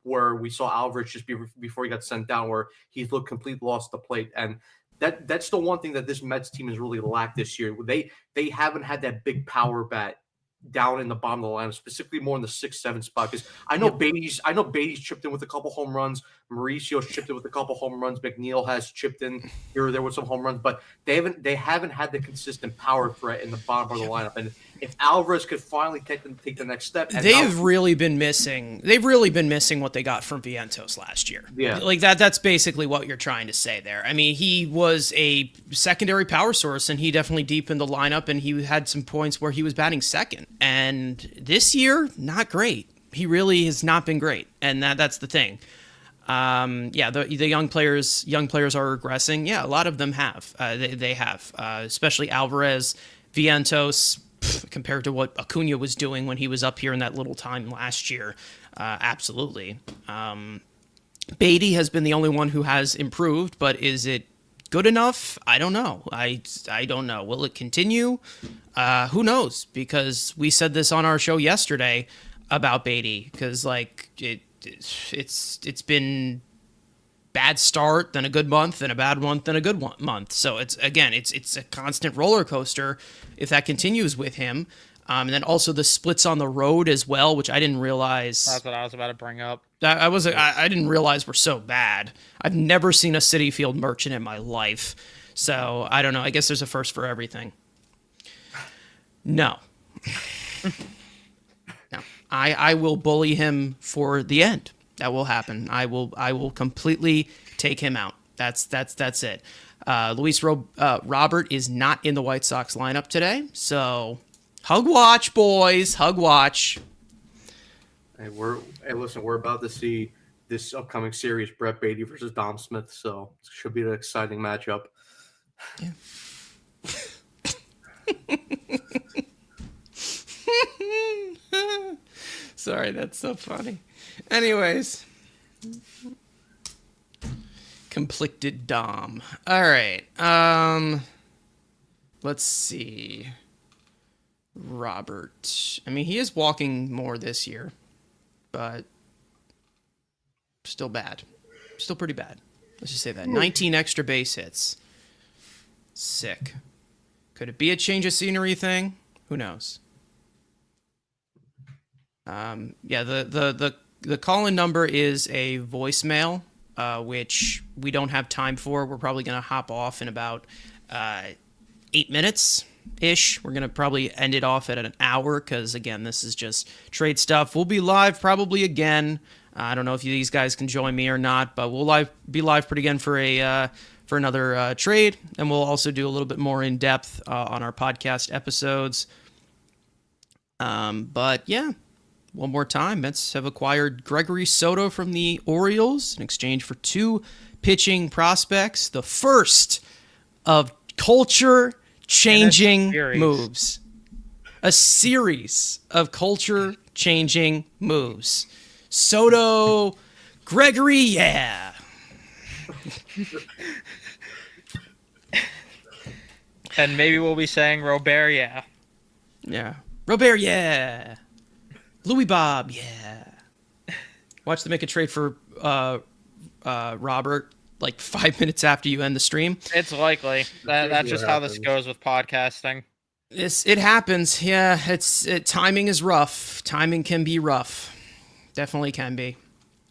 where we saw Alvarez just before he got sent down, where he's looked complete lost the plate. And that's the one thing that this Mets team has really lacked this year. They haven't had that big power bat down in the bottom of the lineup, specifically more in the 6-7 spot. Because I know Beatty's chipped in with a couple home runs, Mauricio's chipped in with a couple home runs. McNeil has chipped in here or there with some home runs, but they haven't had the consistent power threat in the bottom of the lineup. And if Alvarez could finally take the next step, and they've really been missing what they got from Vientos last year. Yeah, like that's basically what you're trying to say there. I mean, he was a secondary power source, and he definitely deepened the lineup, and he had some points where he was batting second. And this year, not great. He really has not been great, and that's the thing. The young players are regressing. Yeah, a lot of them have. They have, especially Alvarez, Vientos, compared to what Acuna was doing when he was up here in that little time last year. Absolutely. Beatty has been the only one who has improved, but is it good enough? I don't know. I don't know. Will it continue? Who knows? Because we said this on our show yesterday about Beatty, because like it's been bad start, then a good month, then a bad month, then a good month. So it's a constant roller coaster if that continues with him. And then also the splits on the road as well, which I didn't realize. That's what I was about to bring up. I didn't realize were so bad. I've never seen a Citi Field merchant in my life. So I don't know. I guess there's a first for everything. No. No. I will bully him for the end. That will happen. I will completely take him out. That's it. Luis Robert is not in the White Sox lineup today, so hug watch, boys. Hug watch. Hey, listen, we're about to see this upcoming series, Brett Beatty versus Dom Smith, so it should be an exciting matchup. Yeah. Sorry, that's so funny. Anyways. Conflicted Dom. All right. Let's see. Robert. I mean, he is walking more this year, but still bad. Still pretty bad. Let's just say that. 19 extra base hits. Sick. Could it be a change of scenery thing? Who knows? The call-in number is a voicemail, which we don't have time for. We're probably going to hop off in about 8 minutes-ish. We're going to probably end it off at an hour because, again, this is just trade stuff. We'll be live probably again. I don't know if these guys can join me or not, but we'll be live pretty again for another trade, and we'll also do a little bit more in-depth on our podcast episodes. But, yeah. One more time, Mets have acquired Gregory Soto from the Orioles in exchange for 2 pitching prospects. The first of culture-changing moves. A series of culture-changing moves. Soto, Gregory, yeah. And maybe we'll be saying Robert, yeah. Yeah. Robert, yeah. Louis Bob, yeah. Watch them make a trade for Robert like 5 minutes after you end the stream. It's likely. That's just how this goes with podcasting. It happens. Yeah, timing is rough. Timing can be rough. Definitely can be.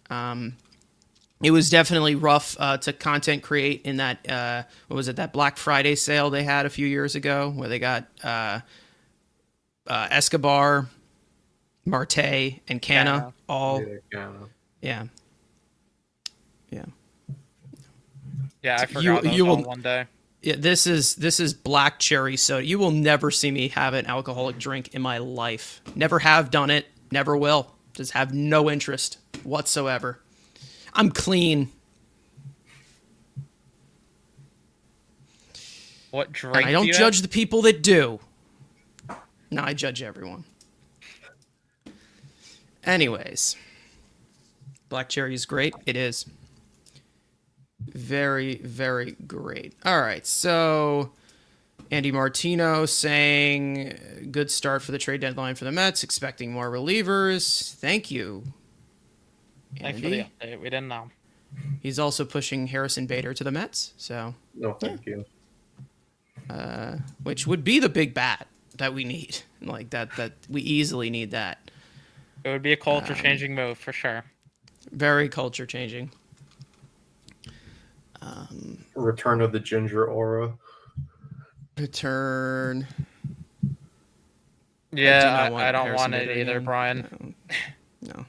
It was definitely rough to content create in that that Black Friday sale they had a few years ago where they got Escobar, Marte, and Canna all. Yeah. Yeah, I forgot those all one day. Yeah, this is black cherry soda. You will never see me have an alcoholic drink in my life. Never have done it. Never will. Just have no interest whatsoever. I'm clean. What drink? And I don't judge the people that do. No, I judge everyone. Anyways, black cherry is great. It is. Very, very great. All right, so Andy Martino saying good start for the trade deadline for the Mets, expecting more relievers. Thank you, Thanks for the update. We didn't know. He's also pushing Harrison Bader to the Mets, so no, thank you. Which would be the big bat that we need, like that we easily need that. It would be a culture-changing move for sure. Very culture-changing. Return of the Ginger Aura. Return. Yeah, I don't Harrison want it Bader either, again. Brian. No.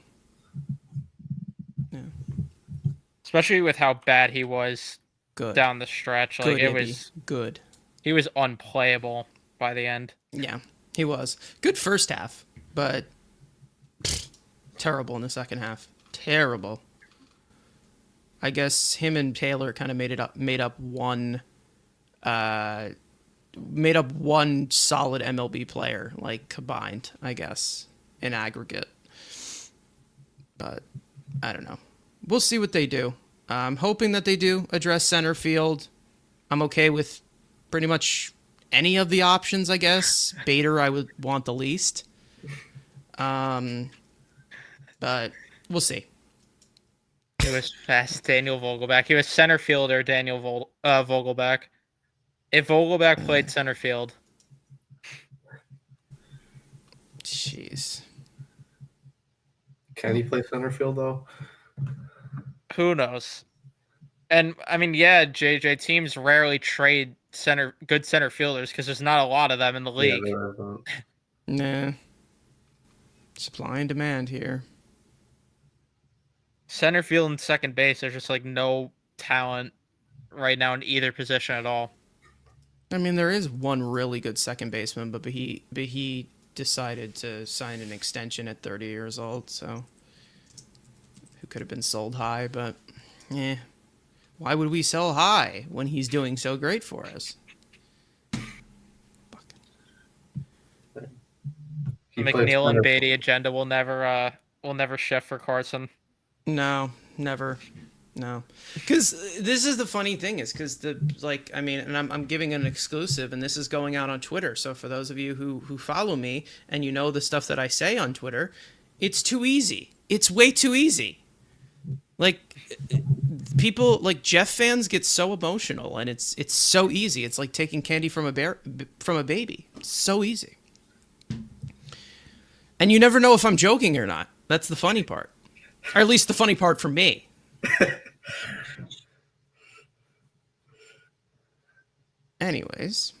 Especially with how bad he was Good. down the stretch. Like, Good, it Ibby. was Good. He was unplayable by the end. Yeah, he was. Good first half, but terrible in the second half. Terrible. I guess him and Taylor kind of made up one solid MLB player, like, combined, I guess, in aggregate. But I don't know. We'll see what they do. I'm hoping that they do address center field. I'm okay with pretty much any of the options, I guess. Bader, I would want the least. But we'll see. He was fast, Daniel Vogelback. He was center fielder, Daniel Vogelback. If Vogelback played center field. Jeez. Can he play center field, though? Who knows? And, I mean, yeah, JJ, teams rarely trade good center fielders because there's not a lot of them in the league. Nah. Supply and demand here. Center field and second base, there's just, like, no talent right now in either position at all. I mean, there is one really good second baseman, but he decided to sign an extension at 30 years old, so who could have been sold high, but yeah. Why would we sell high when he's doing so great for us? McNeil and Beatty agenda will never shift for Carson. No, never. No, because this is the funny thing is because I'm giving an exclusive, and this is going out on Twitter. So for those of you who follow me and you know the stuff that I say on Twitter, it's too easy. It's way too easy. Like, people, like, Jeff fans get so emotional, and it's so easy. It's like taking candy from a baby. It's so easy. And you never know if I'm joking or not. That's the funny part. Or at least the funny part for me. Anyways,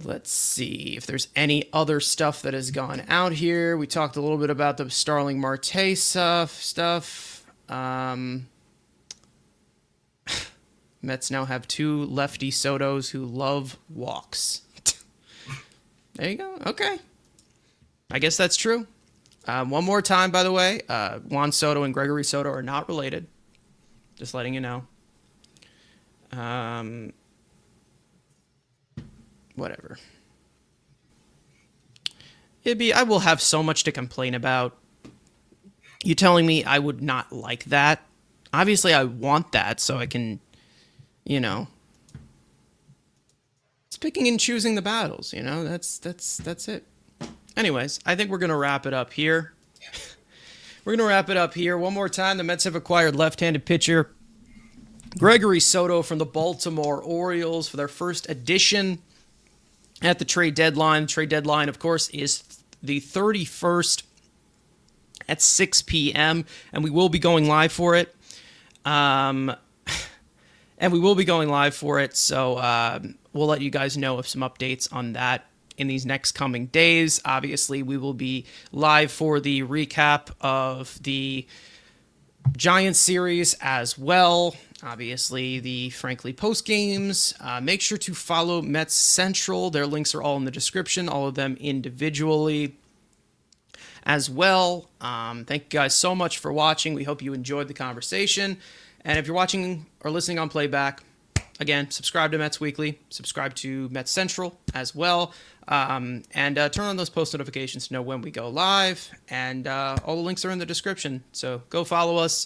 let's see if there's any other stuff that has gone out here. We talked a little bit about the Starling Marte stuff. Mets now have 2 lefty Sotos who love walks. There you go. Okay. I guess that's true. One more time, by the way, Juan Soto and Gregory Soto are not related. Just letting you know. Whatever. I will have so much to complain about. You telling me I would not like that? Obviously, I want that so I can, it's picking and choosing the battles, that's it. Anyways, I think we're going to wrap it up here. One more time, the Mets have acquired left-handed pitcher Gregory Soto from the Baltimore Orioles for their first addition at the trade deadline. The trade deadline, of course, is the 31st at 6 p.m., and we will be going live for it. So we'll let you guys know of some updates on that in these next coming days. Obviously, we will be live for the recap of the Giants series as well. Obviously, the Frankly post games. Make sure to follow Mets Central. Their links are all in the description, all of them individually as well. Thank you guys so much for watching. We hope you enjoyed the conversation. And if you're watching or listening on playback, again, subscribe to Mets Weekly, subscribe to Mets Central as well, and turn on those post notifications to know when we go live. And all the links are in the description, so go follow us.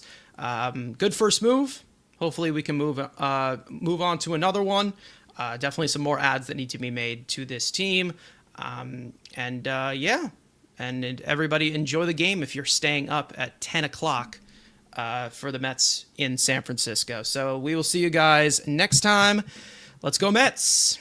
Good first move. Hopefully we can move on to another one. Definitely some more ads that need to be made to this team. And everybody enjoy the game if you're staying up at 10 o'clock. For the Mets in San Francisco. So we will see you guys next time. Let's go Mets!